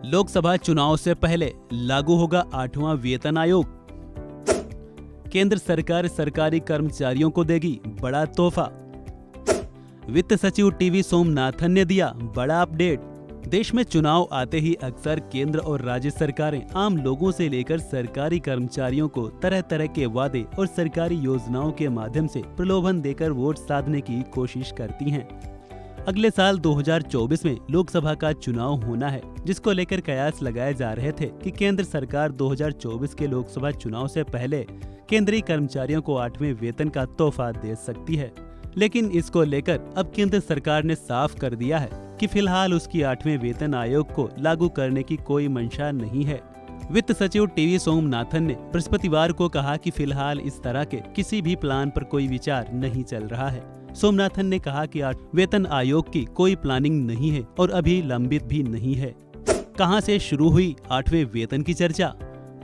लोकसभा चुनाव से पहले लागू होगा 8वां वेतन आयोग। केंद्र सरकार सरकारी कर्मचारियों को देगी बड़ा तोहफा। वित्त सचिव टीवी सोमनाथन ने दिया बड़ा अपडेट। देश में चुनाव आते ही अक्सर केंद्र और राज्य सरकारें आम लोगों से लेकर सरकारी कर्मचारियों को तरह तरह के वादे और सरकारी योजनाओं के माध्यम से प्रलोभन देकर वोट साधने की कोशिश करती हैं। अगले साल 2024 में लोकसभा का चुनाव होना है, जिसको लेकर कयास लगाए जा रहे थे कि केंद्र सरकार 2024 के लोकसभा चुनाव से पहले केंद्रीय कर्मचारियों को 8वें वेतन का तोहफा दे सकती है। लेकिन इसको लेकर अब केंद्र सरकार ने साफ कर दिया है कि फिलहाल उसकी 8वें वेतन आयोग को लागू करने की कोई मंशा नहीं है। वित्त सचिव टीवी सोमनाथन ने बृहस्पतिवार को कहा कि फिलहाल इस तरह के किसी भी प्लान पर कोई विचार नहीं चल रहा है। सोमनाथन ने कहा कि वेतन आयोग की कोई प्लानिंग नहीं है और अभी लंबित भी नहीं है। कहां से शुरू हुई 8वें वेतन की चर्चा?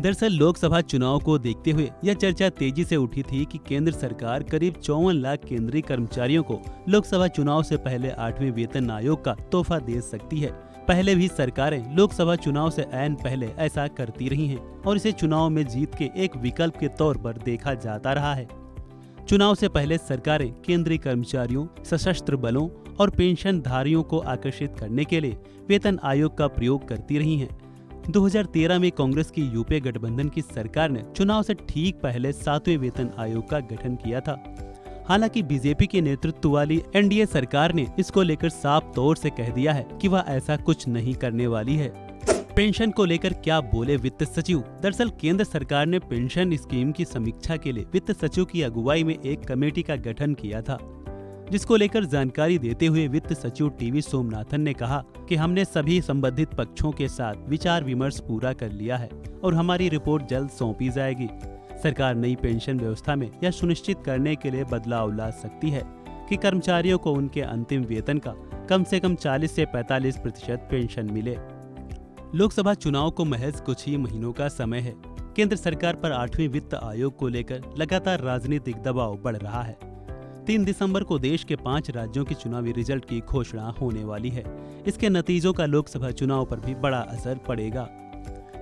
दरअसल लोकसभा चुनाव को देखते हुए यह चर्चा तेजी से उठी थी कि केंद्र सरकार करीब 54 लाख केंद्रीय कर्मचारियों को लोकसभा चुनाव से पहले 8वें वेतन आयोग का तोहफा दे सकती है। पहले भी सरकारें लोकसभा चुनाव से ऐन पहले ऐसा करती रही हैं और इसे चुनाव में जीत के एक विकल्प के तौर पर देखा जाता रहा है। चुनाव से पहले सरकारें केंद्रीय कर्मचारियों, सशस्त्र बलों और पेंशनधारियों को आकर्षित करने के लिए वेतन आयोग का प्रयोग करती रही हैं। 2013 में कांग्रेस की यूपीए गठबंधन की सरकार ने चुनाव से ठीक पहले 7वें वेतन आयोग का गठन किया था। हालांकि बीजेपी के नेतृत्व वाली एनडीए सरकार ने इसको लेकर साफ तौर से कह दिया है कि वह ऐसा कुछ नहीं करने वाली है। पेंशन को लेकर क्या बोले वित्त सचिव? दरअसल केंद्र सरकार ने पेंशन स्कीम की समीक्षा के लिए वित्त सचिव की अगुवाई में एक कमेटी का गठन किया था, जिसको लेकर जानकारी देते हुए वित्त सचिव टीवी सोमनाथन ने कहा कि हमने सभी संबंधित पक्षों के साथ विचार विमर्श पूरा कर लिया है और हमारी रिपोर्ट जल्द सौंपी जाएगी। सरकार नई पेंशन व्यवस्था में यह सुनिश्चित करने के लिए बदलाव ला सकती है कि कर्मचारियों को उनके अंतिम वेतन का कम से कम 40 से 45% पेंशन मिले। लोकसभा चुनाव को महज कुछ ही महीनों का समय है। केंद्र सरकार पर 8वें वित्त आयोग को लेकर लगातार राजनीतिक दबाव बढ़ रहा है। 3 दिसंबर को देश के 5 राज्यों के चुनावी रिजल्ट की घोषणा होने वाली है। इसके नतीजों का लोकसभा चुनाव पर भी बड़ा असर पड़ेगा।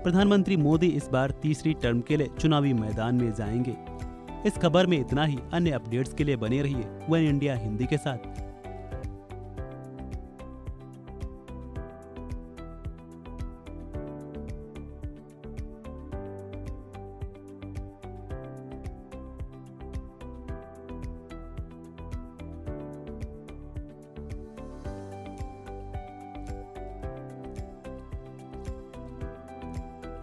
प्रधानमंत्री मोदी इस बार तीसरी टर्म के लिए चुनावी मैदान में जाएंगे। इस खबर में इतना ही। अन्य अपडेट्स के लिए बने रहिए वन इंडिया हिंदी के साथ।